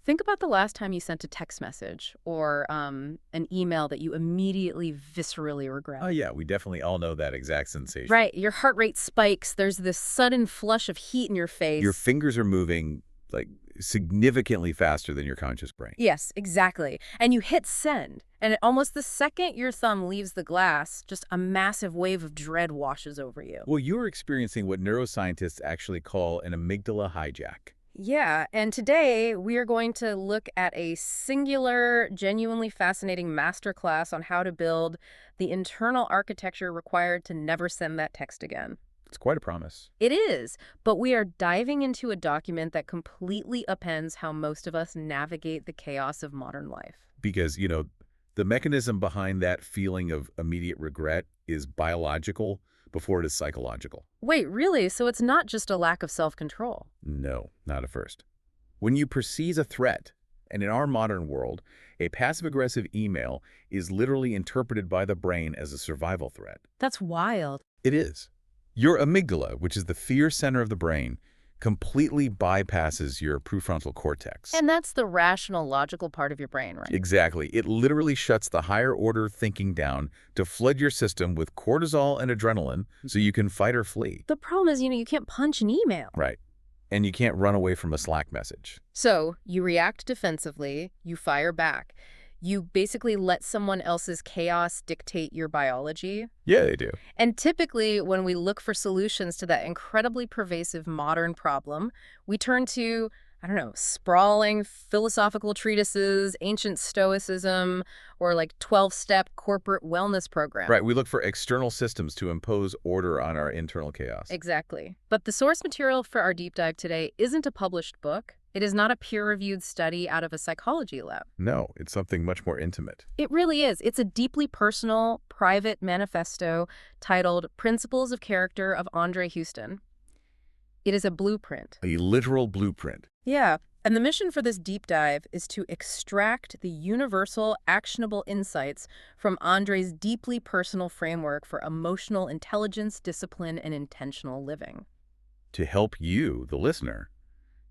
Think about the last time you sent a text message or an email that you immediately viscerally Oh, regret. yeah, we definitely all know that exact sensation. Right, your heart rate spikes, there's this sudden flush of heat in your Your face. fingers are moving like significantly faster than your conscious brain. Yes, exactly. And you hit send, and almost the second your thumb leaves the glass, just a massive wave of dread washes over you. Well, you're experiencing what neuroscientists actually call an amygdala hijack. Yeah, and today we are going to look at a singular, genuinely fascinating masterclass on how to build the internal architecture required to never send that text again. It's quite a promise. It is, but we are diving into a document that completely upends how most of us navigate the chaos of modern life. Because, the mechanism behind that feeling of immediate regret is biological before it is psychological. Wait, really? So it's not just a lack of self-control? No, not at first. When you perceive a threat, and in our modern world, a passive-aggressive email is literally interpreted by the brain as a survival threat. That's wild. It is. Your amygdala, which is the fear center of the brain, completely bypasses your prefrontal cortex. And that's the rational, logical part of your brain, right? Exactly. It literally shuts the higher-order thinking down to flood your system with cortisol and adrenaline so you can fight or flee. The problem is, you can't punch an email. Right. And you can't run away from a Slack message. So you react defensively, you fire back. You basically let someone else's chaos dictate your biology. Yeah, they do. And typically, when we look for solutions to that incredibly pervasive modern problem, we turn to, I don't know, sprawling philosophical treatises, ancient stoicism, or like 12-step corporate wellness programs. Right, we look for external systems to impose order on our internal chaos. Exactly. But the source material for our deep dive today isn't a published book. It is not a peer-reviewed study out of a psychology lab. No, it's something much more intimate. It really is. It's a deeply personal, private manifesto titled Principles of Character of Andrae Houston. It is a blueprint. A literal blueprint. Yeah, and the mission for this deep dive is to extract the universal, actionable insights from Andre's deeply personal framework for emotional intelligence, discipline, and intentional living. To help you, the listener,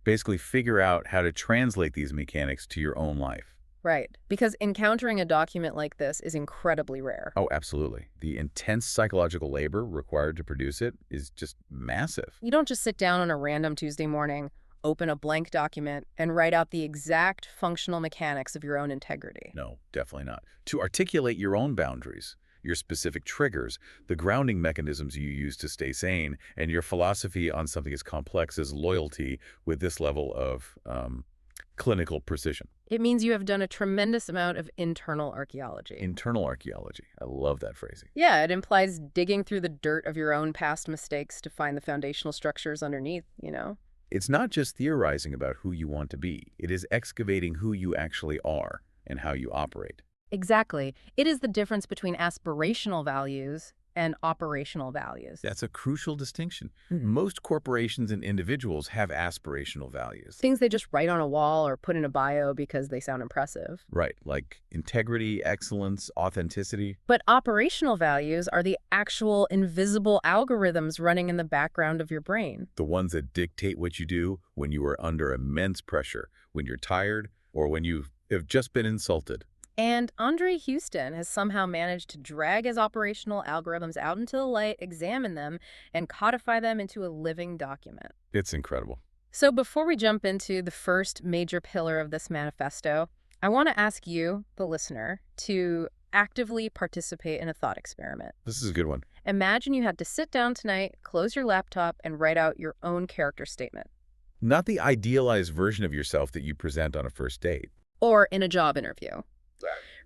basically figure out how to translate these mechanics to your own life. Right, because encountering a document like this is incredibly rare. Oh, absolutely. The intense psychological labor required to produce it is just massive. You don't just sit down on a random Tuesday morning, open a blank document, and write out the exact functional mechanics of your own integrity. No, definitely not. To articulate your own boundaries, your specific triggers, the grounding mechanisms you use to stay sane, and your philosophy on something as complex as loyalty with this level of clinical precision. It means you have done a tremendous amount of internal archaeology. Internal archaeology. I love that phrasing. Yeah, it implies digging through the dirt of your own past mistakes to find the foundational structures underneath. It's not just theorizing about who you want to be. It is excavating who you actually are and how you operate. Exactly. It is the difference between aspirational values and operational values. That's a crucial distinction. Most corporations and individuals have aspirational values. Things they just write on a wall or put in a bio because they sound impressive. Right, like integrity, excellence, authenticity. But operational values are the actual invisible algorithms running in the background of your brain. The ones that dictate what you do when you are under immense pressure, when you're tired, or when you have just been insulted. And Andrae Houston has somehow managed to drag his operational algorithms out into the light, examine them, and codify them into a living document. It's incredible. So before we jump into the first major pillar of this manifesto, I want to ask you, the listener, to actively participate in a thought experiment. This is a good one. Imagine you had to sit down tonight, close your laptop, and write out your own character statement. Not the idealized version of yourself that you present on a first date. Or in a job interview.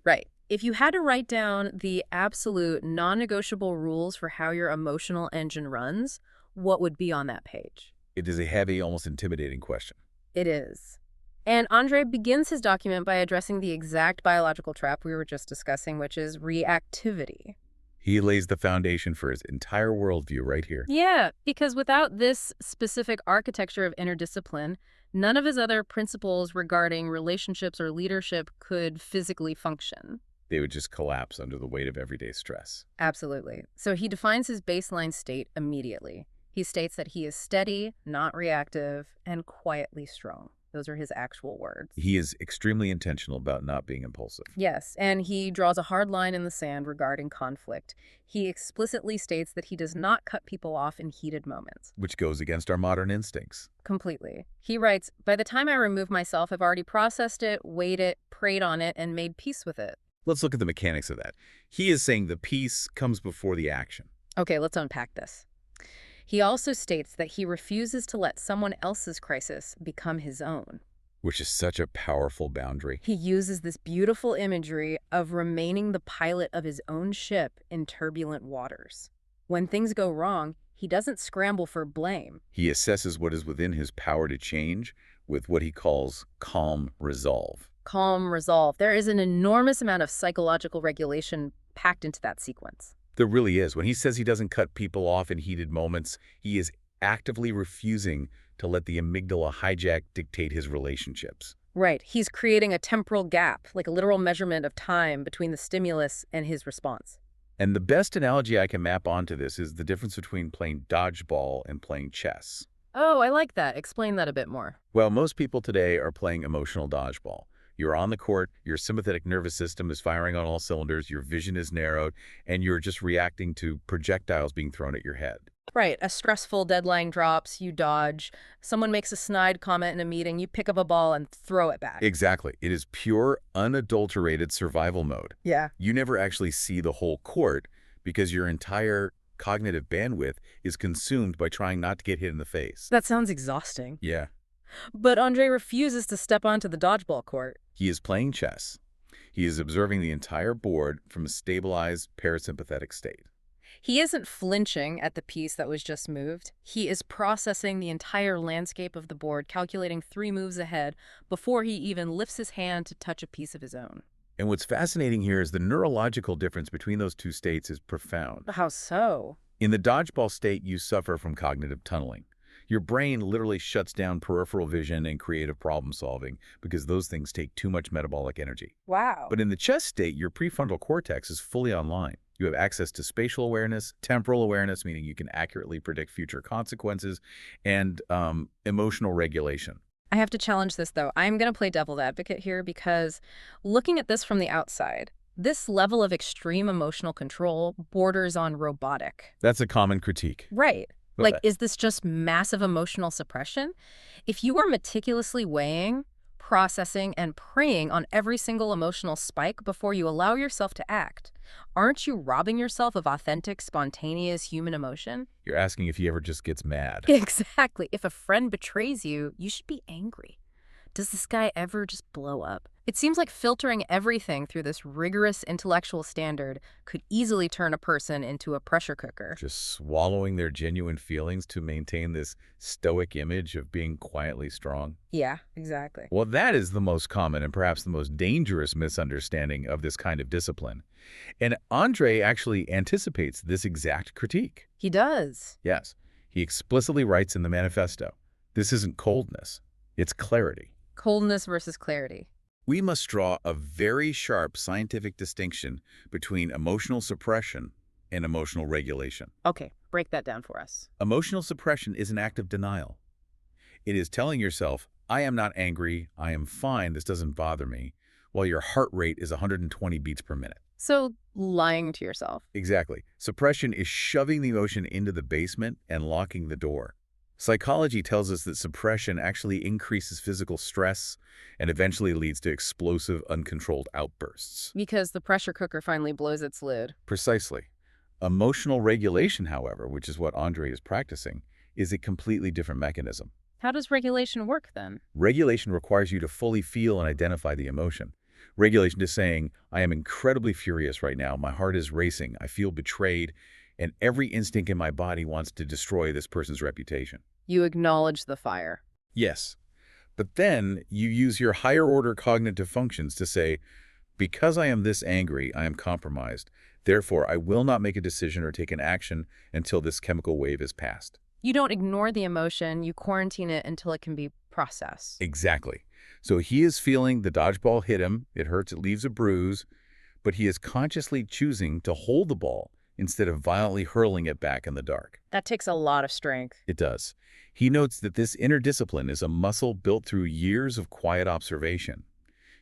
Right. If you had to write down the absolute non-negotiable rules for how your emotional engine runs, what would be on that page? It is a heavy, almost intimidating question. It is. And Andrae begins his document by addressing the exact biological trap we were just discussing, which is reactivity. He lays the foundation for his entire worldview right here. Yeah, because without this specific architecture of inner discipline, none of his other principles regarding relationships or leadership could physically function. They would just collapse under the weight of everyday stress. Absolutely. So he defines his baseline state immediately. He states that he is steady, not reactive, and quietly strong. Those are his actual words. He is extremely intentional about not being impulsive, Yes, and he draws a hard line in the sand regarding conflict. He explicitly states that he does not cut people off in heated moments. which goes against our modern instincts. Completely. He writes, "By the time I remove myself, I've already processed it, weighed it, prayed on it, and made peace with it." Let's look at the mechanics of that. He is saying the peace comes before the action. Okay, let's unpack this. He also states that he refuses to let someone else's crisis become his own. Which is such a powerful boundary. He uses this beautiful imagery of remaining the pilot of his own ship in turbulent waters. When things go wrong, he doesn't scramble for blame. He assesses what is within his power to change with what he calls calm resolve. Calm, resolve. There is an enormous amount of psychological regulation packed into that sequence. There really is. When he says he doesn't cut people off in heated moments, he is actively refusing to let the amygdala hijack dictate his relationships. Right. He's creating a temporal gap, like a literal measurement of time between the stimulus and his response. And the best analogy I can map onto this is the difference between playing dodgeball and playing chess. Oh, I like that. Explain that a bit more. Well, most people today are playing emotional dodgeball. You're on the court, your sympathetic nervous system is firing on all cylinders, your vision is narrowed, and you're just reacting to projectiles being thrown at your head. Right. A stressful deadline drops, you dodge. Someone makes a snide comment in a meeting, you pick up a ball and throw it back. Exactly. It is pure, unadulterated survival mode. Yeah. You never actually see the whole court because your entire cognitive bandwidth is consumed by trying not to get hit in the face. That sounds exhausting. Yeah. But Andrae refuses to step onto the dodgeball court. He is playing chess. He is observing the entire board from a stabilized parasympathetic state. He isn't flinching at the piece that was just moved. He is processing the entire landscape of the board, calculating 3 moves ahead before he even lifts his hand to touch a piece of his own. And what's fascinating here is the neurological difference between those two states is profound. How so? In the dodgeball state, you suffer from cognitive tunneling. Your brain literally shuts down peripheral vision and creative problem solving because those things take too much metabolic energy. Wow. But in the chess state, your prefrontal cortex is fully online. You have access to spatial awareness, temporal awareness, meaning you can accurately predict future consequences, and emotional regulation. I have to challenge this, though. I'm going to play devil's advocate here because looking at this from the outside, this level of extreme emotional control borders on robotic. That's a common critique. Right. Like, Okay. is this just massive emotional suppression? If you are meticulously weighing, processing, and preying on every single emotional spike before you allow yourself to act, aren't you robbing yourself of authentic, spontaneous human emotion? You're asking if he ever just gets mad. Exactly. If a friend betrays you, you should be angry. Does this guy ever just blow up? It seems like filtering everything through this rigorous intellectual standard could easily turn a person into a pressure cooker. Just swallowing their genuine feelings to maintain this stoic image of being quietly strong. Yeah, exactly. Well, that is the most common and perhaps the most dangerous misunderstanding of this kind of discipline. And Andrae actually anticipates this exact critique. He does. Yes, he explicitly writes in the manifesto, this isn't coldness, it's clarity. Coldness versus clarity. We must draw a very sharp scientific distinction between emotional suppression and emotional regulation. Okay, break that down for us. Emotional suppression is an act of denial. It is telling yourself, I am not angry, I am fine, this doesn't bother me, while your heart rate is 120 beats per minute. So, lying to yourself. Exactly. Suppression is shoving the emotion into the basement and locking the door. Psychology tells us that suppression actually increases physical stress and eventually leads to explosive, uncontrolled outbursts. Because the pressure cooker finally blows its lid. Precisely. Emotional regulation, however, which is what Andrae is practicing, is a completely different mechanism. How does regulation work then? Regulation requires you to fully feel and identify the emotion. Regulation is saying, I am incredibly furious right now, my heart is racing, I feel betrayed, and every instinct in my body wants to destroy this person's reputation. You acknowledge the fire. Yes. But then you use your higher order cognitive functions to say, because I am this angry, I am compromised. Therefore, I will not make a decision or take an action until this chemical wave is passed. You don't ignore the emotion, you quarantine it until it can be processed. Exactly. So he is feeling the dodgeball hit him, it hurts, it leaves a bruise, but he is consciously choosing to hold the ball instead of violently hurling it back in the dark. That takes a lot of strength. It does. He notes that this inner discipline is a muscle built through years of quiet observation.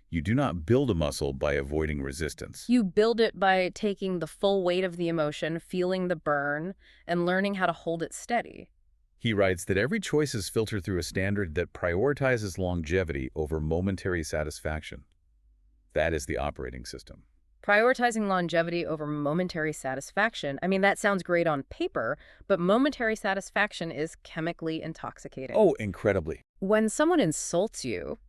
You do not build a muscle by avoiding resistance. You build it by taking the full weight of the emotion, feeling the burn, and learning how to hold it steady. He writes that every choice is filtered through a standard that prioritizes longevity over momentary satisfaction. That is the operating system. Prioritizing longevity over momentary satisfaction. I mean, that sounds great on paper, but momentary satisfaction is chemically intoxicating. Oh, incredibly. When someone insults you,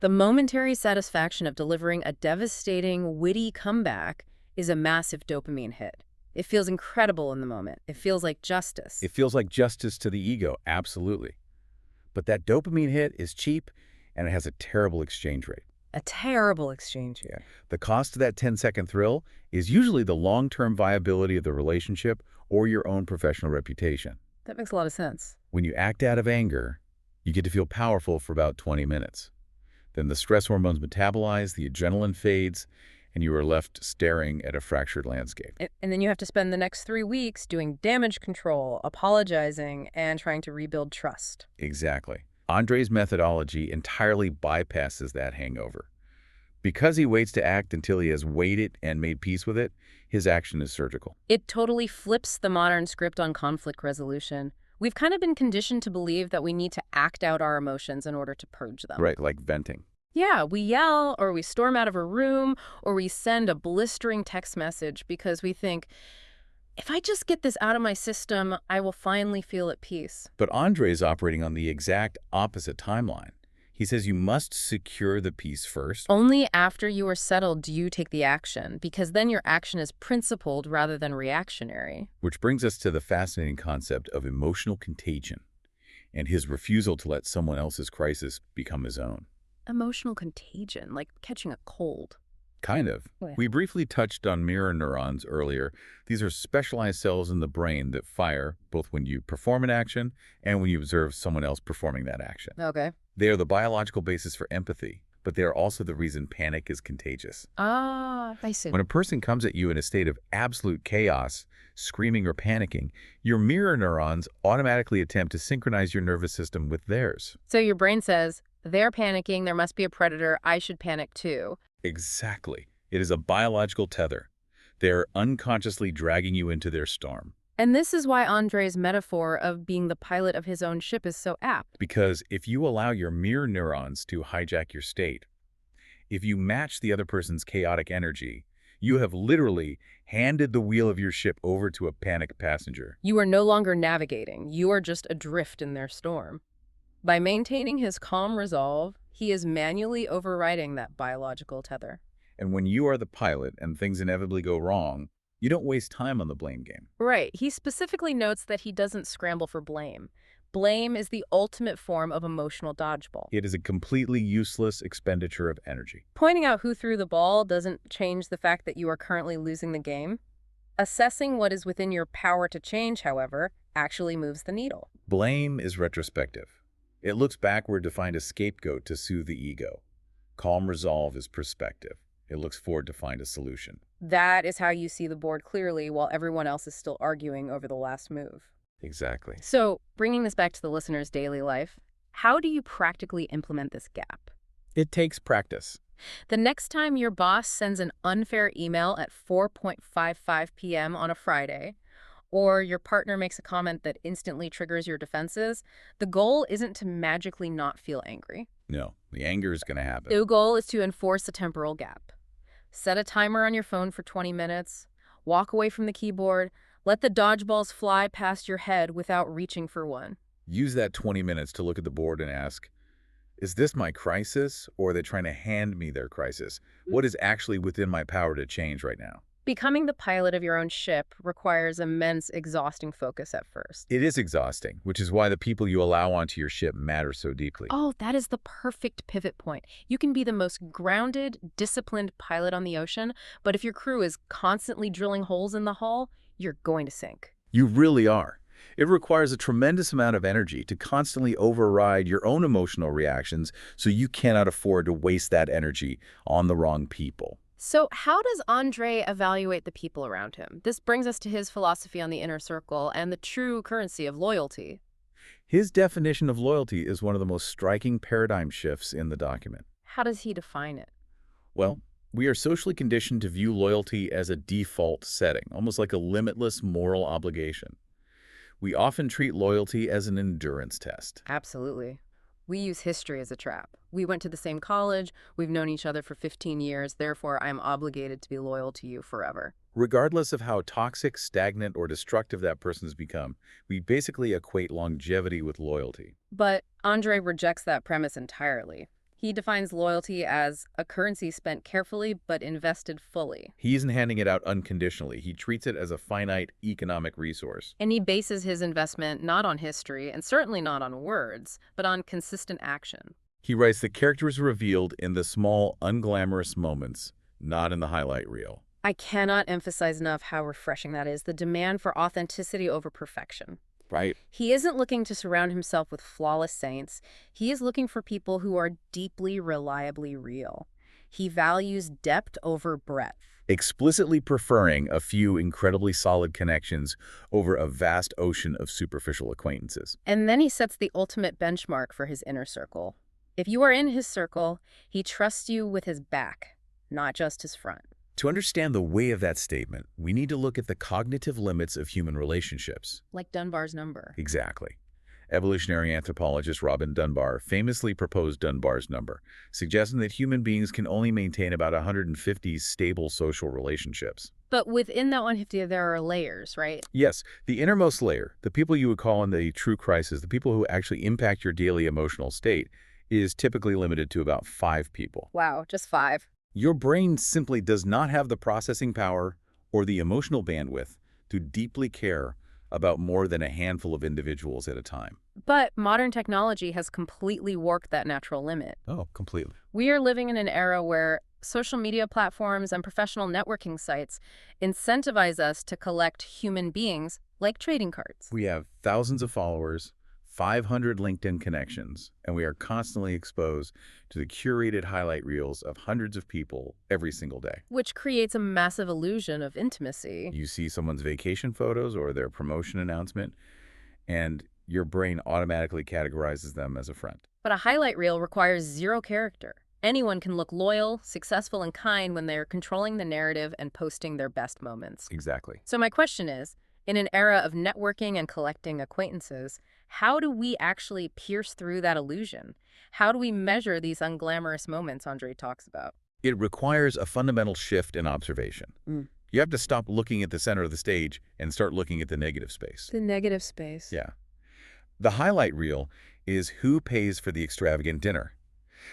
the momentary satisfaction of delivering a devastating, witty comeback is a massive dopamine hit. It feels incredible in the moment. It feels like justice. It feels like justice to the ego, absolutely. But that dopamine hit is cheap, and it has a terrible exchange rate. A terrible exchange. Yeah. The cost of that 10-second thrill is usually the long-term viability of the relationship or your own professional reputation. That makes a lot of sense. When you act out of anger, you get to feel powerful for about 20 minutes. Then the stress hormones metabolize, the adrenaline fades, and you are left staring at a fractured landscape. And then you have to spend the next 3 weeks doing damage control, apologizing, and trying to rebuild trust. Exactly. Andre's methodology entirely bypasses that hangover. Because he waits to act until he has weighed it and made peace with it, his action is surgical. It totally flips the modern script on conflict resolution. We've kind of been conditioned to believe that we need to act out our emotions in order to purge them. Right, like venting. Yeah, we yell, or we storm out of a room, or we send a blistering text message because we think, if I just get this out of my system, I will finally feel at peace. But Andre is operating on the exact opposite timeline. He says you must secure the peace first. Only after you are settled do you take the action, because then your action is principled rather than reactionary. Which brings us to the fascinating concept of emotional contagion and his refusal to let someone else's crisis become his own. Emotional contagion, like catching a cold. Kind of. What? We briefly touched on mirror neurons earlier. These are specialized cells in the brain that fire both when you perform an action and when you observe someone else performing that action. Okay. They are the biological basis for empathy, but they are also the reason panic is contagious. Ah, I see. When a person comes at you in a state of absolute chaos, screaming or panicking, your mirror neurons automatically attempt to synchronize your nervous system with theirs. So your brain says, they're panicking, there must be a predator, I should panic too. Exactly. It is a biological tether. They are unconsciously dragging you into their storm. And this is why Andre's metaphor of being the pilot of his own ship is so apt. Because if you allow your mirror neurons to hijack your state, if you match the other person's chaotic energy, you have literally handed the wheel of your ship over to a panicked passenger. You are no longer navigating, you are just adrift in their storm. By maintaining his calm resolve, he is manually overriding that biological tether. And when you are the pilot and things inevitably go wrong, you don't waste time on the blame game. Right. He specifically notes that he doesn't scramble for blame. Blame is the ultimate form of emotional dodgeball. It is a completely useless expenditure of energy. Pointing out who threw the ball doesn't change the fact that you are currently losing the game. Assessing what is within your power to change, however, actually moves the needle. Blame is retrospective. It looks backward to find a scapegoat to soothe the ego. Calm resolve is perspective. It looks forward to find a solution. That is how you see the board clearly while everyone else is still arguing over the last move. Exactly. So, bringing this back to the listener's daily life, how do you practically implement this gap? It takes practice. The next time your boss sends an unfair email at 4:55 p.m. on a Friday, or your partner makes a comment that instantly triggers your defenses, the goal isn't to magically not feel angry. No, the anger is going to happen. The goal is to enforce a temporal gap. Set a timer on your phone for 20 minutes, walk away from the keyboard, let the dodgeballs fly past your head without reaching for one. Use that 20 minutes to look at the board and ask, is this my crisis, or are they trying to hand me their crisis? What is actually within my power to change right now? Becoming the pilot of your own ship requires immense, exhausting focus at first. It is exhausting, which is why the people you allow onto your ship matter so deeply. Oh, that is the perfect pivot point. You can be the most grounded, disciplined pilot on the ocean, but if your crew is constantly drilling holes in the hull, you're going to sink. You really are. It requires a tremendous amount of energy to constantly override your own emotional reactions, so you cannot afford to waste that energy on the wrong people. So, how does Andre evaluate the people around him? This brings us to his philosophy on the inner circle and the true currency of loyalty. His definition of loyalty is one of the most striking paradigm shifts in the document. How does he define it? Well, we are socially conditioned to view loyalty as a default setting, almost like a limitless moral obligation. We often treat loyalty as an endurance test. Absolutely. We use history as a trap. We went to the same college, we've known each other for 15 years, therefore I'm obligated to be loyal to you forever. Regardless of how toxic, stagnant, or destructive that person's become, we basically equate longevity with loyalty. But Andre rejects that premise entirely. He defines loyalty as a currency spent carefully but invested fully. He isn't handing it out unconditionally. He treats it as a finite economic resource. And he bases his investment not on history, and certainly not on words, but on consistent action. He writes the character is revealed in the small, unglamorous moments, not in the highlight reel. I cannot emphasize enough how refreshing that is, the demand for authenticity over perfection. Right. He isn't looking to surround himself with flawless saints. He is looking for people who are deeply, reliably real. He values depth over breadth. Explicitly preferring a few incredibly solid connections over a vast ocean of superficial acquaintances. And then he sets the ultimate benchmark for his inner circle. If you are in his circle, he trusts you with his back, not just his front. To understand the weight of that statement, we need to look at the cognitive limits of human relationships. Like Dunbar's number. Exactly. Evolutionary anthropologist Robin Dunbar famously proposed Dunbar's number, suggesting that human beings can only maintain about 150 stable social relationships. But within that 150, there are layers, right? Yes, the innermost layer, the people you would call in the true crisis, the people who actually impact your daily emotional state, is typically limited to about 5 people. Wow, just 5. Your brain simply does not have the processing power or the emotional bandwidth to deeply care about more than a handful of individuals at a time. But modern technology has completely warped that natural limit. Oh, completely. We are living in an era where social media platforms and professional networking sites incentivize us to collect human beings like trading cards. We have thousands of followers, 500 LinkedIn connections, and we are constantly exposed to the curated highlight reels of hundreds of people every single day. Which creates a massive illusion of intimacy. You see someone's vacation photos or their promotion announcement, and your brain automatically categorizes them as a friend. But a highlight reel requires zero character. Anyone can look loyal, successful, and kind when they're controlling the narrative and posting their best moments. Exactly. So my question is, in an era of networking and collecting acquaintances, how do we actually pierce through that illusion? How do we measure these unglamorous moments Andre talks about? It requires a fundamental shift in observation. You have to stop looking at the center of the stage and start looking at the negative space. The negative space. Yeah. The highlight reel is who pays for the extravagant dinner.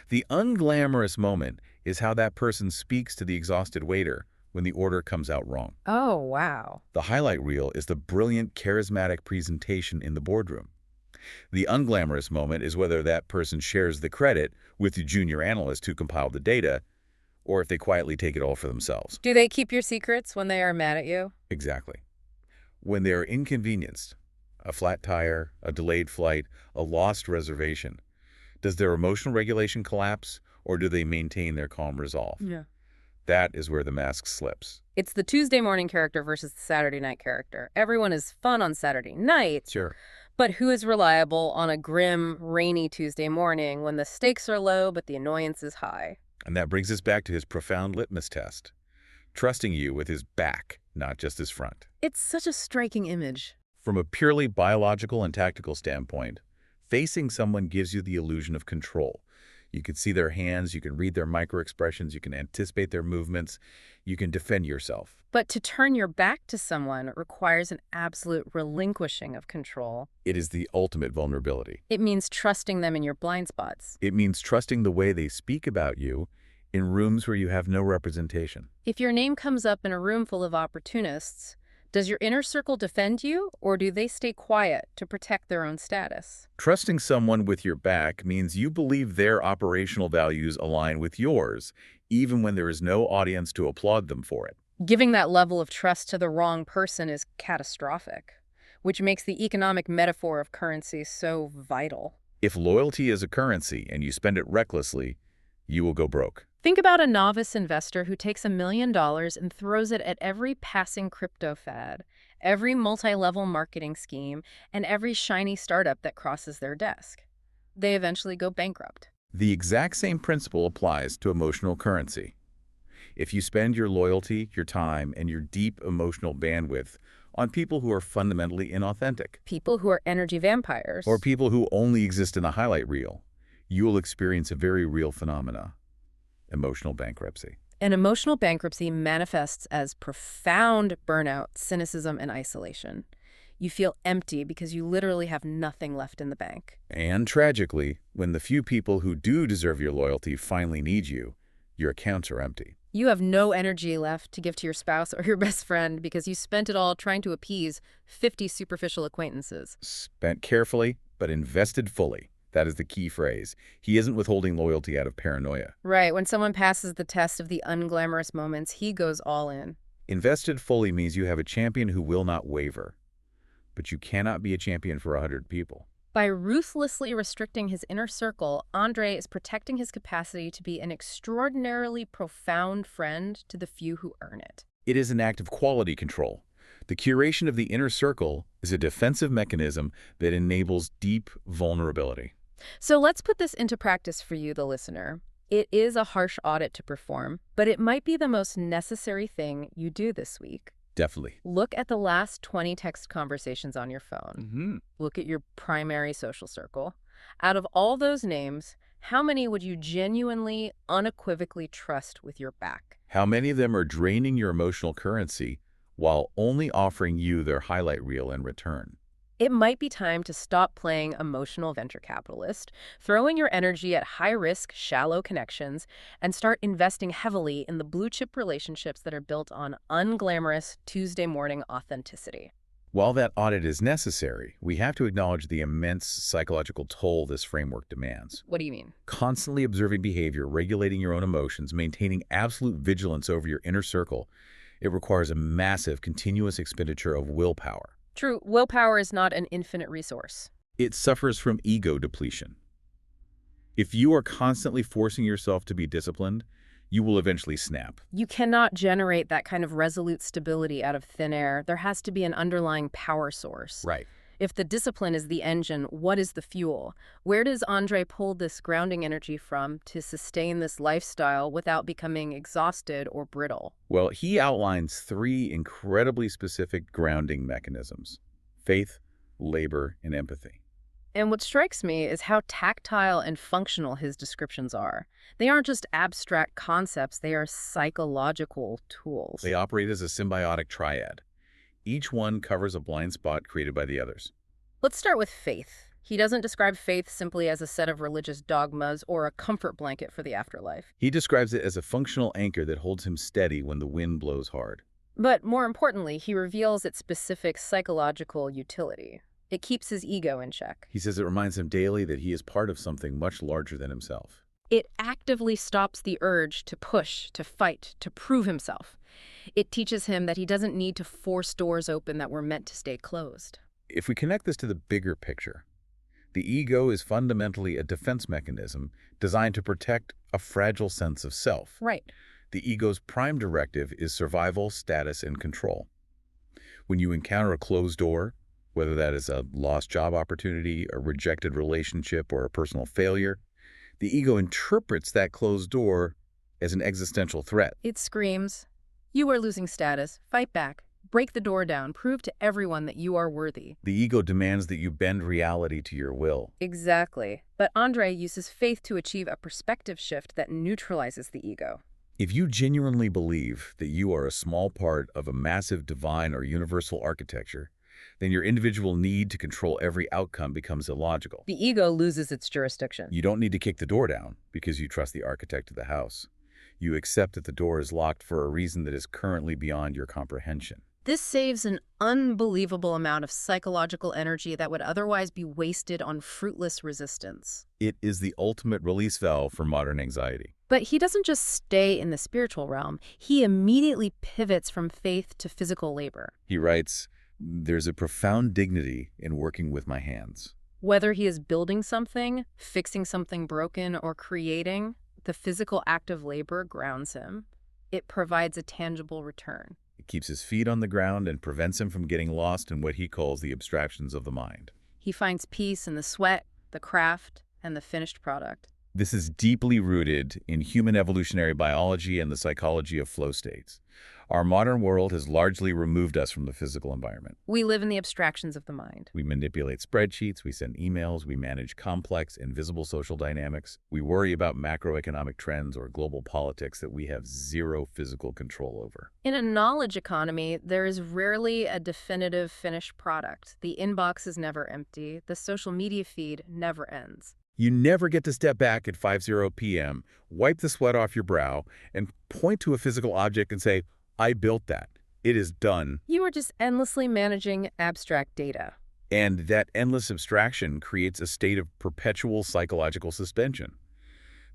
The unglamorous moment is how that person speaks to the exhausted waiter when the order comes out wrong. Oh, wow. The highlight reel is the brilliant, charismatic presentation in the boardroom. The unglamorous moment is whether that person shares the credit with the junior analyst who compiled the data, or if they quietly take it all for themselves. Do they keep your secrets when they are mad at you? Exactly. When they are inconvenienced, a flat tire, a delayed flight, a lost reservation, does their emotional regulation collapse, or do they maintain their calm resolve? Yeah. That is where the mask slips. It's the Tuesday morning character versus the Saturday night character. Everyone is fun on Saturday night, Sure. but who is reliable on a grim, rainy Tuesday morning when the stakes are low but the annoyance is high? And that brings us back to his profound litmus test. Trusting you with his back, not just his front. It's such a striking image. From a purely biological and tactical standpoint, facing someone gives you the illusion of control. You can see their hands, you can read their microexpressions, you can anticipate their movements, you can defend yourself. But to turn your back to someone requires an absolute relinquishing of control. It is the ultimate vulnerability. It means trusting them in your blind spots. It means trusting the way they speak about you in rooms where you have no representation. If your name comes up in a room full of opportunists, does your inner circle defend you, or do they stay quiet to protect their own status? Trusting someone with your back means you believe their operational values align with yours, even when there is no audience to applaud them for it. Giving that level of trust to the wrong person is catastrophic, which makes the economic metaphor of currency so vital. If loyalty is a currency and you spend it recklessly, you will go broke. Think about a novice investor who takes $1 million and throws it at every passing crypto fad, every multi-level marketing scheme, and every shiny startup that crosses their desk. They eventually go bankrupt. The exact same principle applies to emotional currency. If you spend your loyalty, your time, and your deep emotional bandwidth on people who are fundamentally inauthentic, People who are energy or vampires. people who only exist in a highlight reel, you will experience a very real phenomena: emotional bankruptcy. An emotional bankruptcy manifests as profound burnout, cynicism, and isolation. You feel empty because you literally have nothing left in the bank. And tragically, when the few people who do deserve your loyalty finally need you, your accounts are empty. You have no energy left to give to your spouse or your best friend because you spent it all trying to appease 50 superficial acquaintances. Spent carefully, but invested fully. That is the key phrase. He isn't withholding loyalty out of paranoia. Right, when someone passes the test of the unglamorous moments, he goes all in. Invested fully means you have a champion who will not waver. But you cannot be a champion for 100 people. By ruthlessly restricting his inner circle, Andrae is protecting his capacity to be an extraordinarily profound friend to the few who earn it. It is an act of quality control. The curation of the inner circle is a defensive mechanism that enables deep vulnerability. So let's put this into practice for you, the listener. It is a harsh audit to perform, but it might be the most necessary thing you do this week. Definitely. Look at the last 20 text conversations on your phone. Look at your primary social circle. Out of all those names, how many would you genuinely, unequivocally trust with your back? How many of them are draining your emotional currency while only offering you their highlight reel in return? It might be time to stop playing emotional venture capitalist, throwing your energy at high-risk, shallow connections, and start investing heavily in the blue-chip relationships that are built on unglamorous Tuesday morning authenticity. While that audit is necessary, we have to acknowledge the immense psychological toll this framework demands. What do you mean? Constantly observing behavior, regulating your own emotions, maintaining absolute vigilance over your inner circle, it requires a massive, continuous expenditure of willpower. True, willpower is not an infinite resource. It suffers from ego depletion. If you are constantly forcing yourself to be disciplined, you will eventually snap. You cannot generate that kind of resolute stability out of thin air. There has to be an underlying power source. Right. If the discipline is the engine, what is the fuel? Where does Andrae pull this grounding energy from to sustain this lifestyle without becoming exhausted or brittle? Well, he outlines 3 incredibly specific grounding mechanisms: faith, labor, and empathy. And what strikes me is how tactile and functional his descriptions are. They aren't just abstract concepts, they are psychological tools. They operate as a symbiotic triad. Each one covers a blind spot created by the others. Let's start with faith. He doesn't describe faith simply as a set of religious dogmas or a comfort blanket for the afterlife. He describes it as a functional anchor that holds him steady when the wind blows hard. But more importantly, he reveals its specific psychological utility. It keeps his ego in check. He says it reminds him daily that he is part of something much larger than himself. It actively stops the urge to push, to fight, to prove himself. It teaches him that he doesn't need to force doors open that were meant to stay closed. If we connect this to the bigger picture, the ego is fundamentally a defense mechanism designed to protect a fragile sense of self. Right. The ego's prime directive is survival, status, and control. When you encounter a closed door, whether that is a lost job opportunity, a rejected relationship, or a personal failure, the ego interprets that closed door as an existential threat. It screams, "You are losing status. Fight back. Break the door down. Prove to everyone that you are worthy." The ego demands that you bend reality to your will. Exactly. But Andrae uses faith to achieve a perspective shift that neutralizes the ego. If you genuinely believe that you are a small part of a massive divine or universal architecture, then your individual need to control every outcome becomes illogical. The ego loses its jurisdiction. You don't need to kick the door down because you trust the architect of the house. You accept that the door is locked for a reason that is currently beyond your comprehension. This saves an unbelievable amount of psychological energy that would otherwise be wasted on fruitless resistance. It is the ultimate release valve for modern anxiety. But he doesn't just stay in the spiritual realm. He immediately pivots from faith to physical labor. He writes, "There's a profound dignity in working with my hands." Whether he is building something, fixing something broken, or creating, The physical act of labor grounds him. It provides a tangible return. It keeps his feet on the ground and prevents him from getting lost in what he calls the abstractions of the mind. He finds peace in the sweat, the craft, and the finished product. This is deeply rooted in human evolutionary biology and the psychology of flow states. Our modern world has largely removed us from the physical environment. We live in the abstractions of the mind. We manipulate spreadsheets, we send emails, we manage complex, invisible social dynamics. We worry about macroeconomic trends or global politics that we have zero physical control over. In a knowledge economy, there is rarely a definitive finished product. The inbox is never empty. The social media feed never ends. You never get to step back at 5:00 p.m., wipe the sweat off your brow, and point to a physical object and say, I built that. It is done. You are just endlessly managing abstract data. And that endless abstraction creates a state of perpetual psychological suspension.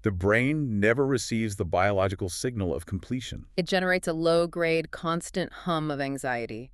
The brain never receives the biological signal of completion. It generates a low-grade, constant hum of anxiety.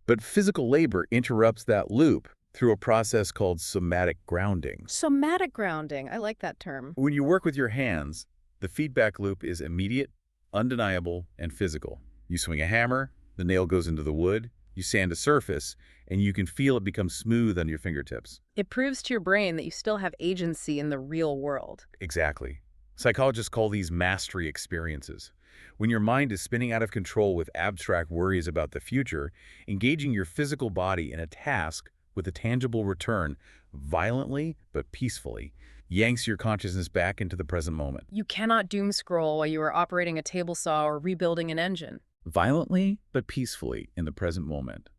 But physical labor interrupts that loop through a process called somatic grounding. Somatic grounding. I like that term. When you work with your hands, the feedback loop is immediate, undeniable, and physical. You swing a hammer, the nail goes into the wood, you sand a surface, and you can feel it become smooth on your fingertips. It proves to your brain that you still have agency in the real world. Exactly. Psychologists call these mastery experiences. When your mind is spinning out of control with abstract worries about the future, engaging your physical body in a task with a tangible return, violently but peacefully, yanks your consciousness back into the present moment. You cannot doom scroll while you are operating a table saw or rebuilding an engine. Violently but peacefully in the present moment.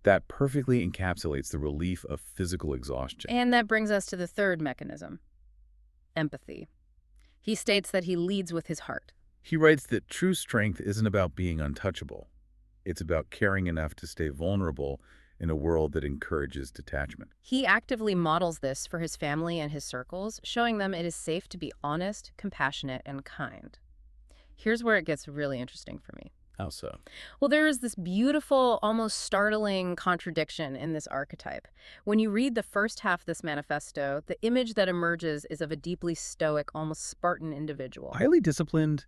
That perfectly encapsulates the relief of physical exhaustion. And that brings us to the third mechanism, empathy. He states that he leads with his heart. He writes that true strength isn't about being untouchable. It's about caring enough to stay vulnerable in a world that encourages detachment. He actively models this for his family and his circles, showing them it is safe to be honest, compassionate, and kind. Here's where it gets really interesting for me. How so? Well, there is this beautiful, almost startling contradiction in this archetype. When you read the first half of this manifesto, the image that emerges is of a deeply stoic, almost Spartan individual. Highly disciplined,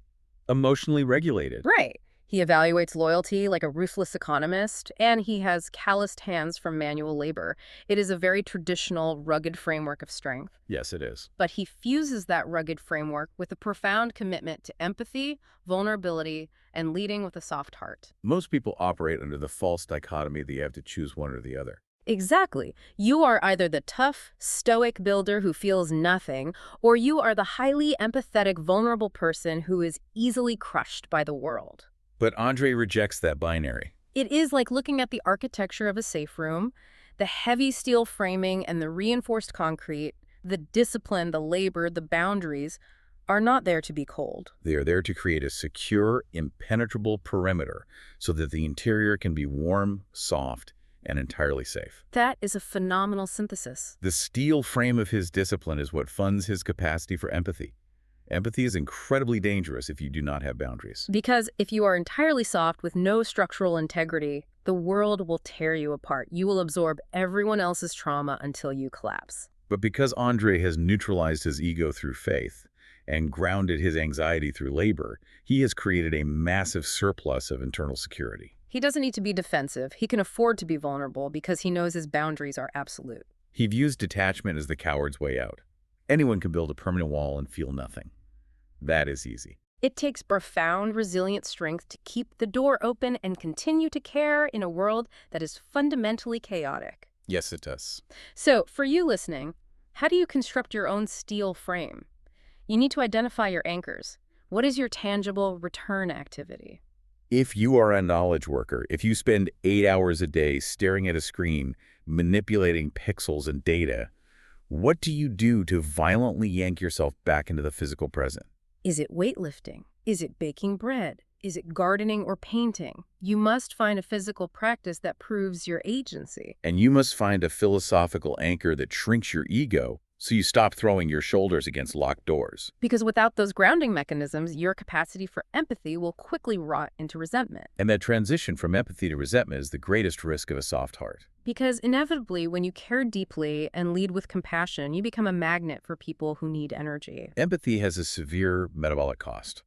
emotionally regulated. Right. He evaluates loyalty like a ruthless economist, and he has calloused hands from manual labor. It is a very traditional, rugged framework of strength. Yes, it is. But he fuses that rugged framework with a profound commitment to empathy, vulnerability, and leading with a soft heart. Most people operate under the false dichotomy that you have to choose one or the other. Exactly. You are either the tough, stoic builder who feels nothing, or you are the highly empathetic, vulnerable person who is easily crushed by the world. But Andrae rejects that binary. It is like looking at the architecture of a safe room, the heavy steel framing and the reinforced concrete, the discipline, the labor, the boundaries are not there to be cold. They are there to create a secure, impenetrable perimeter so that the interior can be warm, soft, and entirely safe. That is a phenomenal synthesis. The steel frame of his discipline is what funds his capacity for empathy. Empathy is incredibly dangerous if you do not have boundaries. Because if you are entirely soft with no structural integrity, the world will tear you apart. You will absorb everyone else's trauma until you collapse. But because Andrae has neutralized his ego through faith and grounded his anxiety through labor, he has created a massive surplus of internal security. He doesn't need to be defensive. He can afford to be vulnerable because he knows his boundaries are absolute. He views detachment as the coward's way out. Anyone can build a permanent wall and feel nothing. That is easy. It takes profound, resilient strength to keep the door open and continue to care in a world that is fundamentally chaotic. Yes, it does. So, for you listening, how do you construct your own steel frame? You need to identify your anchors. What is your tangible return activity? If you are a knowledge worker, if you spend 8 hours a day staring at a screen, manipulating pixels and data, what do you do to violently yank yourself back into the physical present? Is it weightlifting? Is it baking bread? Is it gardening or painting? You must find a physical practice that proves your agency. And you must find a philosophical anchor that shrinks your ego So you stop throwing your shoulders against locked doors. Because without those grounding mechanisms, your capacity for empathy will quickly rot into resentment. And that transition from empathy to resentment is the greatest risk of a soft heart. Because inevitably, when you care deeply and lead with compassion, you become a magnet for people who need energy. Empathy has a severe metabolic cost.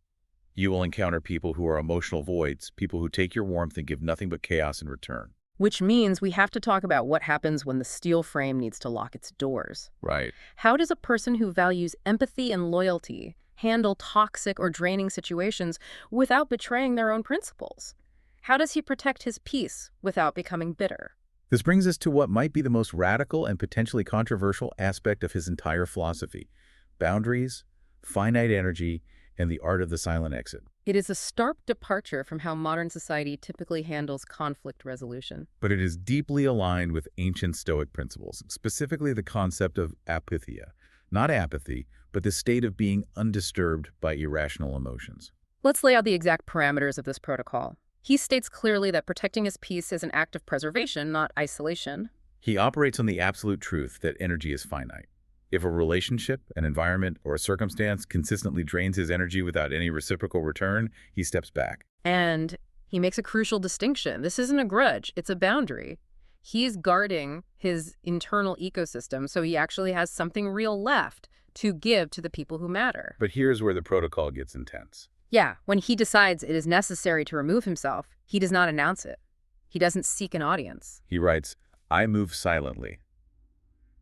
You will encounter people who are emotional voids, people who take your warmth and give nothing but chaos in return. Which means we have to talk about what happens when the steel frame needs to lock its doors. Right. How does a person who values empathy and loyalty handle toxic or draining situations without betraying their own principles? How does he protect his peace without becoming bitter? This brings us to what might be the most radical and potentially controversial aspect of his entire philosophy: boundaries, finite energy, and the art of the silent exit. It is a stark departure from how modern society typically handles conflict resolution. But it is deeply aligned with ancient Stoic principles, specifically the concept of apatheia. Not apathy, but the state of being undisturbed by irrational emotions. Let's lay out the exact parameters of this protocol. He states clearly that protecting his peace is an act of preservation, not isolation. He operates on the absolute truth that energy is finite. If a relationship, an environment, or a circumstance consistently drains his energy without any reciprocal return, he steps back. And he makes a crucial distinction. This isn't a grudge, it's a boundary. He's guarding his internal ecosystem, so he actually has something real left to give to the people who matter. But here's where the protocol gets intense. Yeah, when he decides it is necessary to remove himself, he does not announce it. He doesn't seek an audience. He writes, "I move silently.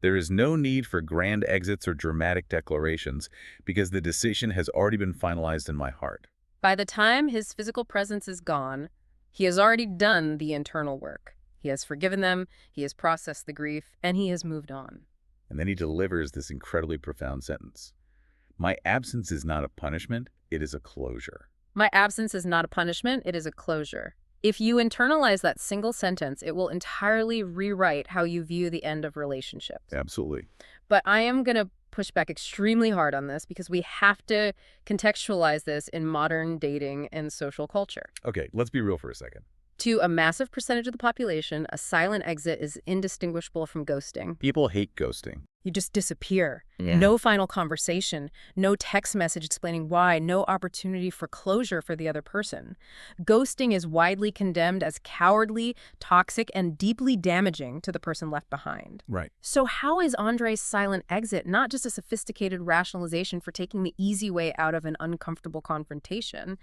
There is no need for grand exits or dramatic declarations because the decision has already been finalized in my heart." By the time his physical presence is gone, he has already done the internal work. He has forgiven them, he has processed the grief, and he has moved on. And then he delivers this incredibly profound sentence: "My absence is not a punishment, it is a closure." My absence is not a punishment, it is a closure. If you internalize that single sentence, it will entirely rewrite how you view the end of relationships. Absolutely. But I am going to push back extremely hard on this because we have to contextualize this in modern dating and social culture. Okay, let's be real for a second. To a massive percentage of the population, a silent exit is indistinguishable from ghosting. People hate ghosting. You just disappear. Yeah. No final conversation, no text message explaining why, no opportunity for closure for the other person. Ghosting is widely condemned as cowardly, toxic, and deeply damaging to the person left behind. Right. So how is Andre's silent exit not just a sophisticated rationalization for taking the easy way out of an uncomfortable confrontation?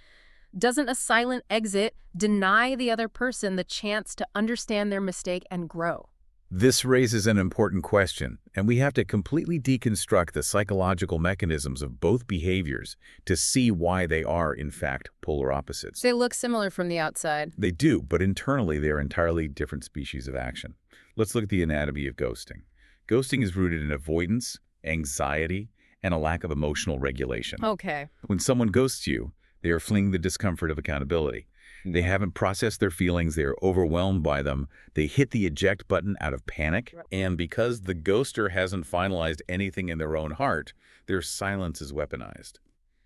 Doesn't a silent exit deny the other person the chance to understand their mistake and grow? This raises an important question, and we have to completely deconstruct the psychological mechanisms of both behaviors to see why they are, in fact, polar opposites. They look similar from the outside. They do, but internally they are entirely different species of action. Let's look at the anatomy of ghosting. Ghosting is rooted in avoidance, anxiety, and a lack of emotional regulation. Okay. When someone ghosts you, they are fleeing the discomfort of accountability. They haven't processed their feelings. They are overwhelmed by them. They hit the eject button out of panic. And because the ghoster hasn't finalized anything in their own heart, their silence is weaponized.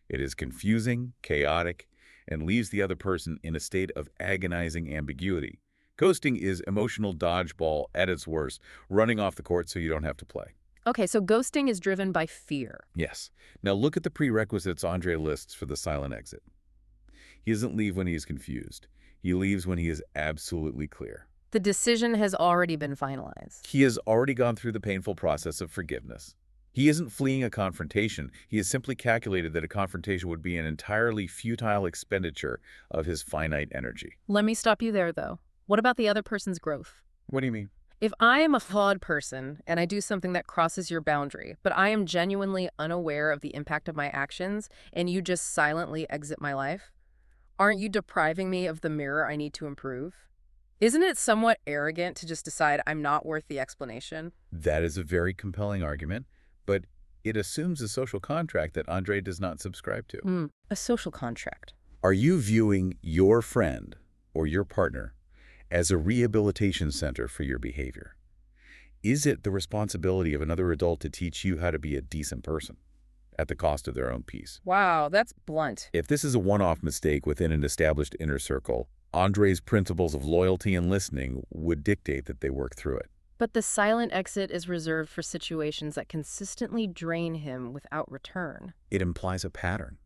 It is confusing, chaotic, and leaves the other person in a state of agonizing ambiguity. Ghosting is emotional dodgeball at its worst, running off the court so you don't have to play. Okay, so ghosting is driven by fear. Yes. Now look at the prerequisites Andrei lists for the silent exit. He doesn't leave when he is confused. He leaves when he is absolutely clear. The decision has already been finalized. He has already gone through the painful process of forgiveness. He isn't fleeing a confrontation. He has simply calculated that a confrontation would be an entirely futile expenditure of his finite energy. Let me stop you there, though. What about the other person's growth? What do you mean? If I am a flawed person and I do something that crosses your boundary, but I am genuinely unaware of the impact of my actions and you just silently exit my life, aren't you depriving me of the mirror I need to improve? Isn't it somewhat arrogant to just decide I'm not worth the explanation? That is a very compelling argument, but it assumes a social contract that Andrei does not subscribe to. A social contract. Are you viewing your friend or your partner as a rehabilitation center for your behavior? Is it the responsibility of another adult to teach you how to be a decent person at the cost of their own peace? Wow, that's blunt. If this is a one-off mistake within an established inner circle, Andrei's principles of loyalty and listening would dictate that they work through it. But the silent exit is reserved for situations that consistently drain him without return. It implies a pattern.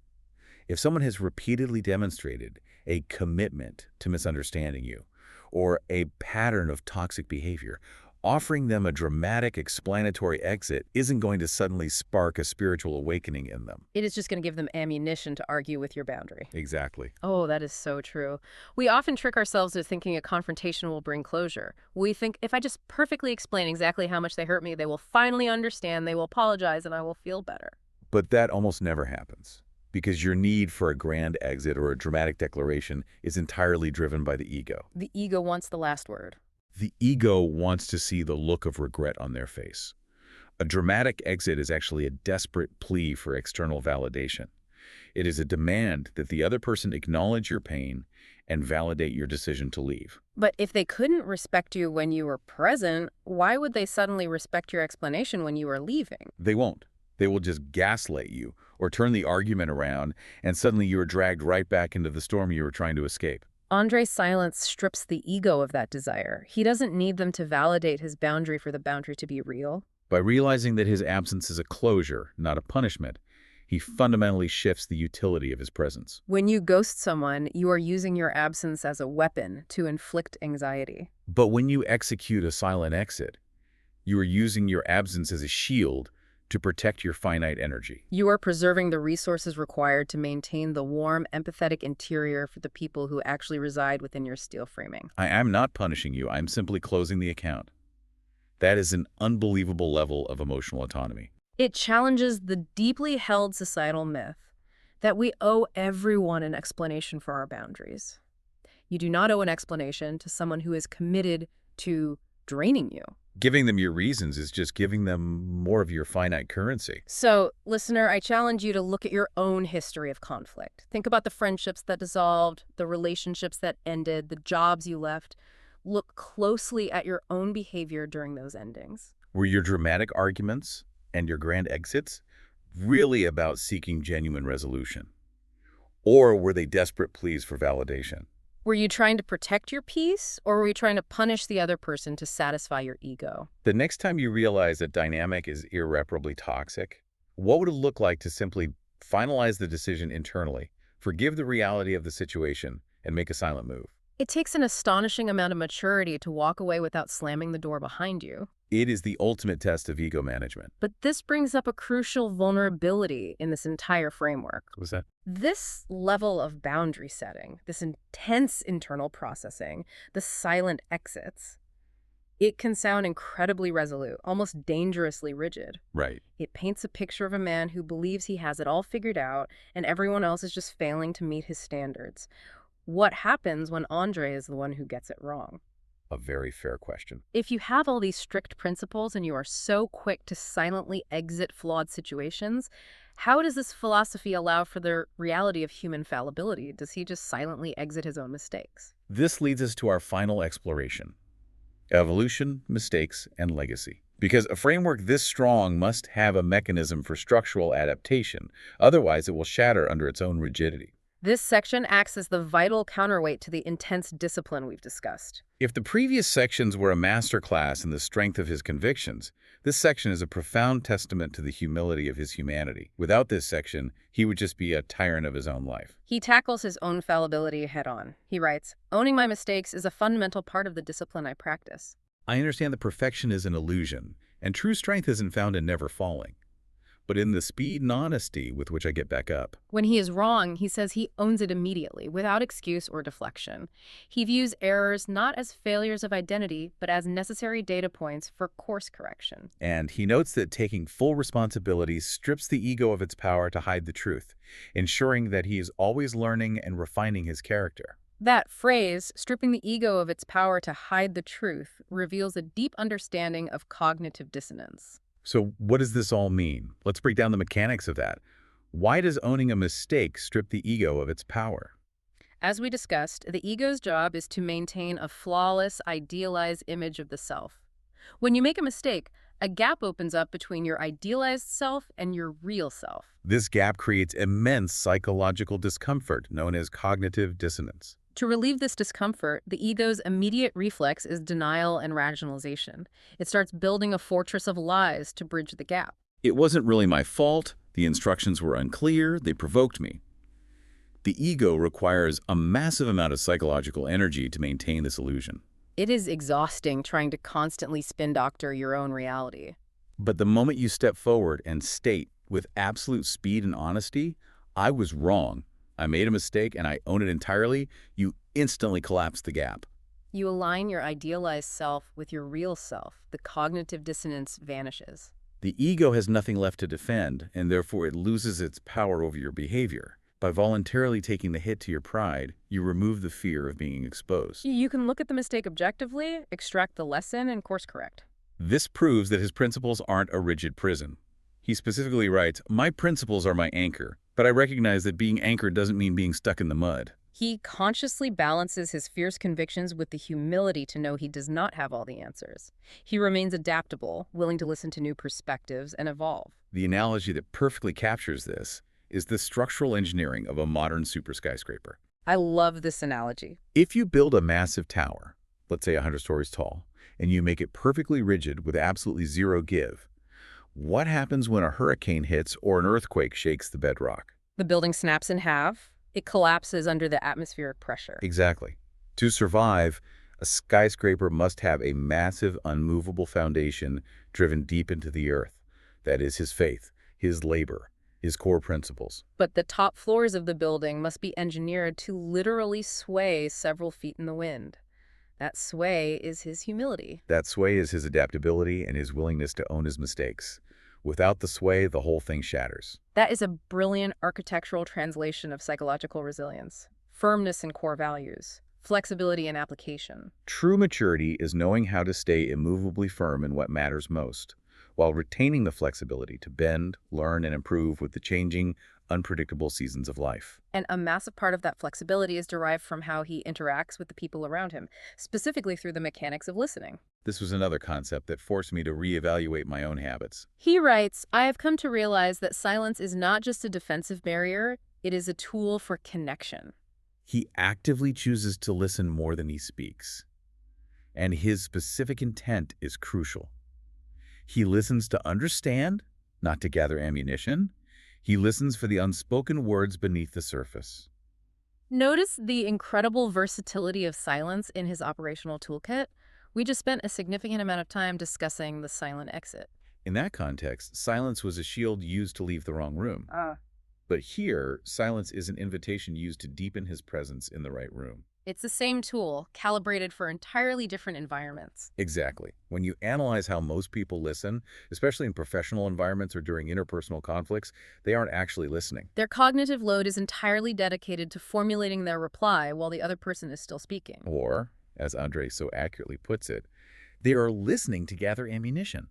If someone has repeatedly demonstrated a commitment to misunderstanding you or a pattern of toxic behavior, offering them a dramatic explanatory exit isn't going to suddenly spark a spiritual awakening in them. It is just going to give them ammunition to argue with your boundary. Exactly. Oh, that is so true. We often trick ourselves into thinking a confrontation will bring closure. We think if I just perfectly explain exactly how much they hurt me, they will finally understand, they will apologize, and I will feel better. But that almost never happens because your need for a grand exit or a dramatic declaration is entirely driven by the ego. The ego wants the last word. The ego wants to see the look of regret on their face. A dramatic exit is actually a desperate plea for external validation. It is a demand that the other person acknowledge your pain and validate your decision to leave. But if they couldn't respect you when you were present, why would they suddenly respect your explanation when you were leaving? They won't. They will just gaslight you or turn the argument around, and suddenly you are dragged right back into the storm you were trying to escape. Andre's silence strips the ego of that desire. He doesn't need them to validate his boundary for the boundary to be real. By realizing that his absence is a closure, not a punishment, he fundamentally shifts the utility of his presence. When you ghost someone, you are using your absence as a weapon to inflict anxiety. But when you execute a silent exit, you are using your absence as a shield to protect your finite energy. You are preserving the resources required to maintain the warm, empathetic interior for the people who actually reside within your steel framing. I am not punishing you. I'm simply closing the account. That is an unbelievable level of emotional autonomy. It challenges the deeply held societal myth that we owe everyone an explanation for our boundaries. You do not owe an explanation to someone who is committed to draining you. Giving them your reasons is just giving them more of your finite currency. So, listener, I challenge you to look at your own history of conflict. Think about the friendships that dissolved, the relationships that ended, the jobs you left. Look closely at your own behavior during those endings. Were your dramatic arguments and your grand exits really about seeking genuine resolution? Or were they desperate pleas for validation? Were you trying to protect your peace, or were you trying to punish the other person to satisfy your ego? The next time you realize that dynamic is irreparably toxic, what would it look like to simply finalize the decision internally, forgive the reality of the situation, and make a silent move? It takes an astonishing amount of maturity to walk away without slamming the door behind you. It is the ultimate test of ego management. But this brings up a crucial vulnerability in this entire framework. What's that? This level of boundary setting, this intense internal processing, the silent exits, it can sound incredibly resolute, almost dangerously rigid. Right. It paints a picture of a man who believes he has it all figured out and everyone else is just failing to meet his standards. What happens when Andrae is the one who gets it wrong? A very fair question. If you have all these strict principles and you are so quick to silently exit flawed situations, how does this philosophy allow for the reality of human fallibility? Does he just silently exit his own mistakes? This leads us to our final exploration: evolution, mistakes, and legacy. Because a framework this strong must have a mechanism for structural adaptation, otherwise it will shatter under its own rigidity. This section acts as the vital counterweight to the intense discipline we've discussed. If the previous sections were a masterclass in the strength of his convictions, this section is a profound testament to the humility of his humanity. Without this section, he would just be a tyrant of his own life. He tackles his own fallibility head-on. He writes, "Owning my mistakes is a fundamental part of the discipline I practice." I understand that perfection is an illusion, and true strength isn't found in never falling, but in the speed and honesty with which I get back up. When he is wrong, he says he owns it immediately, without excuse or deflection. He views errors not as failures of identity, but as necessary data points for course correction. And he notes that taking full responsibility strips the ego of its power to hide the truth, ensuring that he is always learning and refining his character. That phrase, stripping the ego of its power to hide the truth, reveals a deep understanding of cognitive dissonance. So what does this all mean? Let's break down the mechanics of that. Why does owning a mistake strip the ego of its power? As we discussed, the ego's job is to maintain a flawless, idealized image of the self. When you make a mistake, a gap opens up between your idealized self and your real self. This gap creates immense psychological discomfort known as cognitive dissonance. To relieve this discomfort, the ego's immediate reflex is denial and rationalization. It starts building a fortress of lies to bridge the gap. It wasn't really my fault. The instructions were unclear. They provoked me. The ego requires a massive amount of psychological energy to maintain this illusion. It is exhausting trying to constantly spin doctor your own reality. But the moment you step forward and state with absolute speed and honesty, I was wrong, I made a mistake and I own it entirely, you instantly collapse the gap. You align your idealized self with your real self. The cognitive dissonance vanishes. The ego has nothing left to defend, and therefore it loses its power over your behavior. By voluntarily taking the hit to your pride, you remove the fear of being exposed. You can look at the mistake objectively, extract the lesson, and course correct. This proves that his principles aren't a rigid prison. He specifically writes, "My principles are my anchor, but I recognize that being anchored doesn't mean being stuck in the mud." He consciously balances his fierce convictions with the humility to know he does not have all the answers. He remains adaptable, willing to listen to new perspectives and evolve. The analogy that perfectly captures this is the structural engineering of a modern super skyscraper. I love this analogy. If you build a massive tower, let's say 100 stories tall, and you make it perfectly rigid with absolutely zero give, what happens when a hurricane hits or an earthquake shakes the bedrock? The building snaps in half. It collapses under the atmospheric pressure. Exactly. To survive, a skyscraper must have a massive, unmovable foundation driven deep into the earth. That is his faith, his labor, his core principles. But the top floors of the building must be engineered to literally sway several feet in the wind. That sway is his humility. That sway is his adaptability and his willingness to own his mistakes. Without the sway, the whole thing shatters. That is a brilliant architectural translation of psychological resilience. Firmness in core values, flexibility in application. True maturity is knowing how to stay immovably firm in what matters most, while retaining the flexibility to bend, learn, and improve with the changing, unpredictable seasons of life. And a massive part of that flexibility is derived from how he interacts with the people around him, specifically through the mechanics of listening. This was another concept that forced me to reevaluate my own habits. He writes, "I have come to realize that silence is not just a defensive barrier, it is a tool for connection." He actively chooses to listen more than he speaks. And his specific intent is crucial. He listens to understand, not to gather ammunition. He listens for the unspoken words beneath the surface. Notice the incredible versatility of silence in his operational toolkit. We just spent a significant amount of time discussing the silent exit. In that context, silence was a shield used to leave the wrong room. But here, silence is an invitation used to deepen his presence in the right room. It's the same tool, calibrated for entirely different environments. Exactly. When you analyze how most people listen, especially in professional environments or during interpersonal conflicts, they aren't actually listening. Their cognitive load is entirely dedicated to formulating their reply while the other person is still speaking. Or, as Andrae so accurately puts it, they are listening to gather ammunition.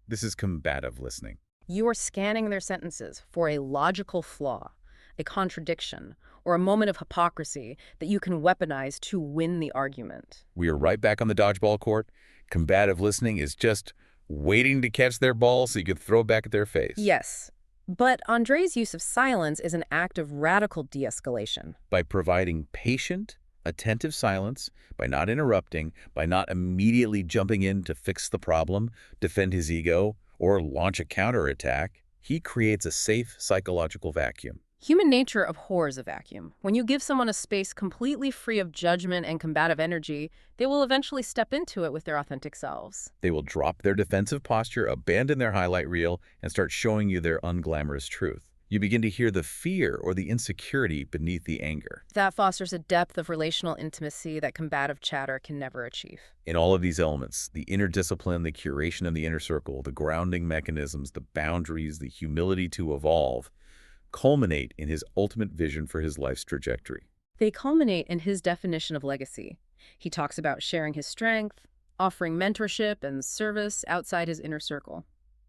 This is combative listening. You are scanning their sentences for a logical flaw, a contradiction, or a moment of hypocrisy that you can weaponize to win the argument. We are right back on the dodgeball court. Combative listening is just waiting to catch their ball so you can throw it back at their face. Yes, but Andre's use of silence is an act of radical de-escalation. By providing patient, attentive silence, by not interrupting, by not immediately jumping in to fix the problem, defend his ego, or launch a counterattack, he creates a safe psychological vacuum. Human nature abhors a vacuum. When you give someone a space completely free of judgment and combative energy, they will eventually step into it with their authentic selves. They will drop their defensive posture, abandon their highlight reel, and start showing you their unglamorous truth. You begin to hear the fear or the insecurity beneath the anger. That fosters a depth of relational intimacy that combative chatter can never achieve. In all of these elements, the inner discipline, the curation of the inner circle, the grounding mechanisms, the boundaries, the humility to evolve, culminate in his ultimate vision for his life's trajectory. They culminate in his definition of legacy. He talks about sharing his strength, offering mentorship and service outside his inner circle.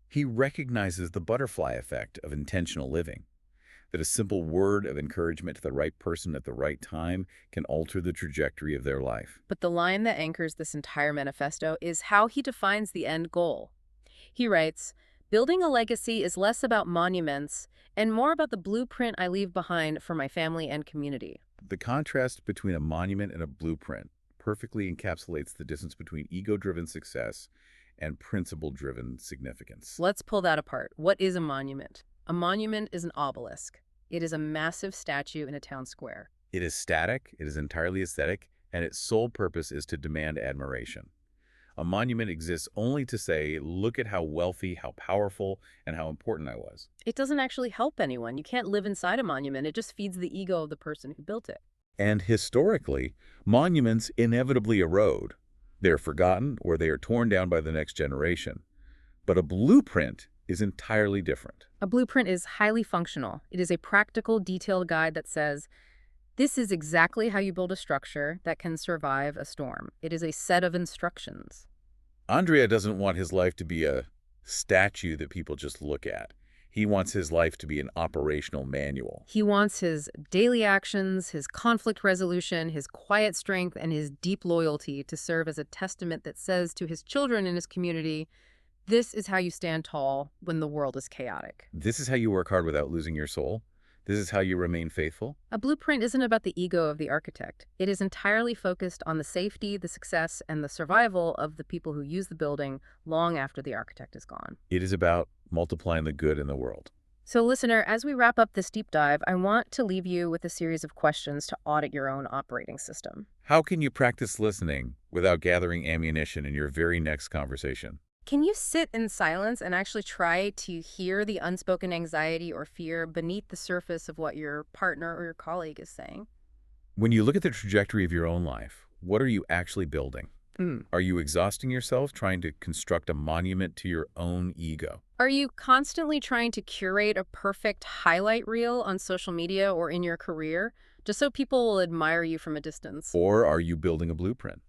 He recognizes the butterfly effect of intentional living, that a simple word of encouragement to the right person at the right time can alter the trajectory of their life. But the line that anchors this entire manifesto is how he defines the end goal. He writes, "Building a legacy is less about monuments and more about the blueprint I leave behind for my family and community." The contrast between a monument and a blueprint perfectly encapsulates the distance between ego-driven success and principle-driven significance. Let's pull that apart. What is a monument? A monument is an obelisk. It is a massive statue in a town square. It is static, it is entirely aesthetic, and its sole purpose is to demand admiration. A monument exists only to say, look at how wealthy, how powerful, and how important I was. It doesn't actually help anyone. You can't live inside a monument. It just feeds the ego of the person who built it. And historically, monuments inevitably erode. They're forgotten or they are torn down by the next generation. But a blueprint is entirely different. A blueprint is highly functional. It is a practical, detailed guide that says, this is exactly how you build a structure that can survive a storm. It is a set of instructions. Andrea doesn't want his life to be a statue that people just look at. He wants his life to be an operational manual. He wants his daily actions, his conflict resolution, his quiet strength, and his deep loyalty to serve as a testament that says to his children and his community, this is how you stand tall when the world is chaotic. This is how you work hard without losing your soul. This is how you remain faithful. A blueprint isn't about the ego of the architect. It is entirely focused on the safety, the success, and the survival of the people who use the building long after the architect is gone. It is about multiplying the good in the world. So listener, as we wrap up this deep dive, I want to leave you with a series of questions to audit your own operating system. How can you practice listening without gathering ammunition in your very next conversation? Can you sit in silence and actually try to hear the unspoken anxiety or fear beneath the surface of what your partner or your colleague is saying? When you look at the trajectory of your own life, what are you actually building? Hmm. Are you exhausting yourself trying to construct a monument to your own ego? Are you constantly trying to curate a perfect highlight reel on social media or in your career, just so people will admire you from a distance? Or are you building a blueprint?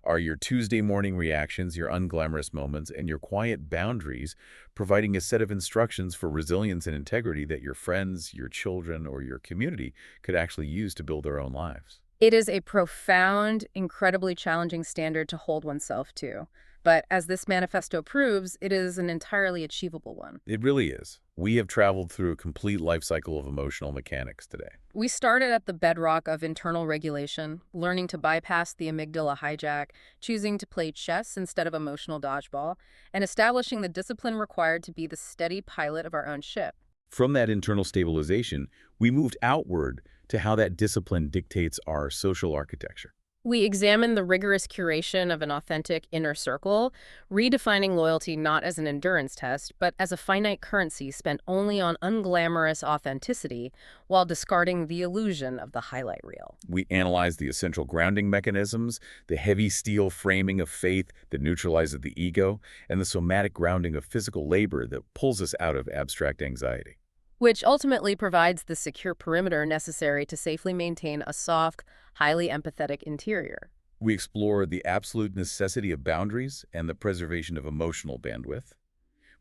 Are your Tuesday morning reactions, your unglamorous moments, and your quiet boundaries providing a set of instructions for resilience and integrity that your friends, your children, or your community could actually use to build their own lives? It is a profound, incredibly challenging standard to hold oneself to. But as this manifesto proves, it is an entirely achievable one. It really is. We have traveled through a complete life cycle of emotional mechanics today. We started at the bedrock of internal regulation, learning to bypass the amygdala hijack, choosing to play chess instead of emotional dodgeball, and establishing the discipline required to be the steady pilot of our own ship. From that internal stabilization, we moved outward to how that discipline dictates our social architecture. We examine the rigorous curation of an authentic inner circle, redefining loyalty not as an endurance test, but as a finite currency spent only on unglamorous authenticity while discarding the illusion of the highlight reel. We analyze the essential grounding mechanisms, the heavy steel framing of faith that neutralizes the ego, and the somatic grounding of physical labor that pulls us out of abstract anxiety. Which ultimately provides the secure perimeter necessary to safely maintain a soft, highly empathetic interior. We explore the absolute necessity of boundaries and the preservation of emotional bandwidth.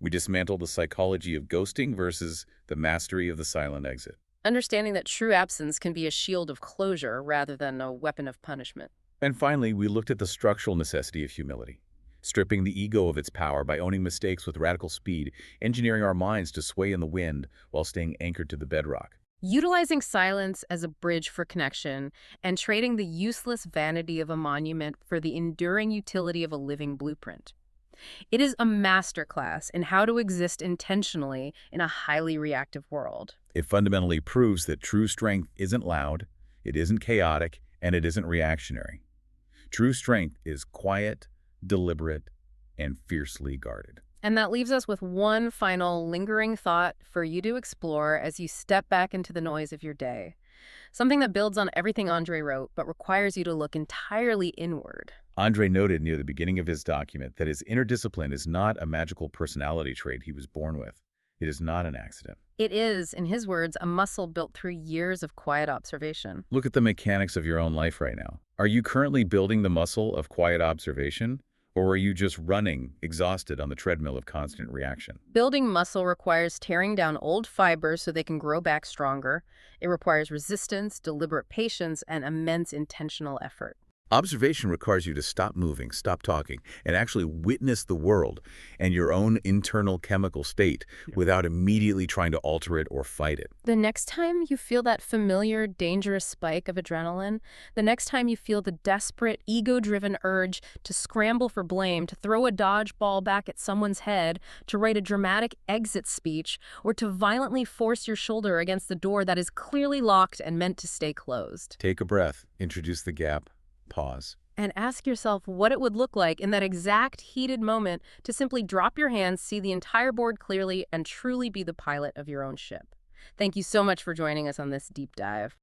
We dismantle the psychology of ghosting versus the mastery of the silent exit. Understanding that true absence can be a shield of closure rather than a weapon of punishment. And finally, we looked at the structural necessity of humility, stripping the ego of its power by owning mistakes with radical speed, engineering our minds to sway in the wind while staying anchored to the bedrock. Utilizing silence as a bridge for connection and trading the useless vanity of a monument for the enduring utility of a living blueprint. It is a masterclass in how to exist intentionally in a highly reactive world. It fundamentally proves that true strength isn't loud, it isn't chaotic, and it isn't reactionary. True strength is quiet, deliberate, and fiercely guarded. And that leaves us with one final lingering thought for you to explore as you step back into the noise of your day. Something that builds on everything Andrae wrote, but requires you to look entirely inward. Andrae noted near the beginning of his document that his inner discipline is not a magical personality trait he was born with. It is not an accident. It is, in his words, a muscle built through years of quiet observation. Look at the mechanics of your own life right now. Are you currently building the muscle of quiet observation? Or are you just running, exhausted on the treadmill of constant reaction? Building muscle requires tearing down old fibers so they can grow back stronger. It requires resistance, deliberate patience, and immense intentional effort. Observation requires you to stop moving, stop talking, and actually witness the world and your own internal chemical state Yeah. without immediately trying to alter it or fight it. The next time you feel that familiar, dangerous spike of adrenaline, the next time you feel the desperate, ego-driven urge to scramble for blame, to throw a dodgeball back at someone's head, to write a dramatic exit speech, or to violently force your shoulder against the door that is clearly locked and meant to stay closed. Take a breath, introduce the gap, pause. And ask yourself what it would look like in that exact heated moment to simply drop your hands, see the entire board clearly, and truly be the pilot of your own ship. Thank you so much for joining us on this deep dive.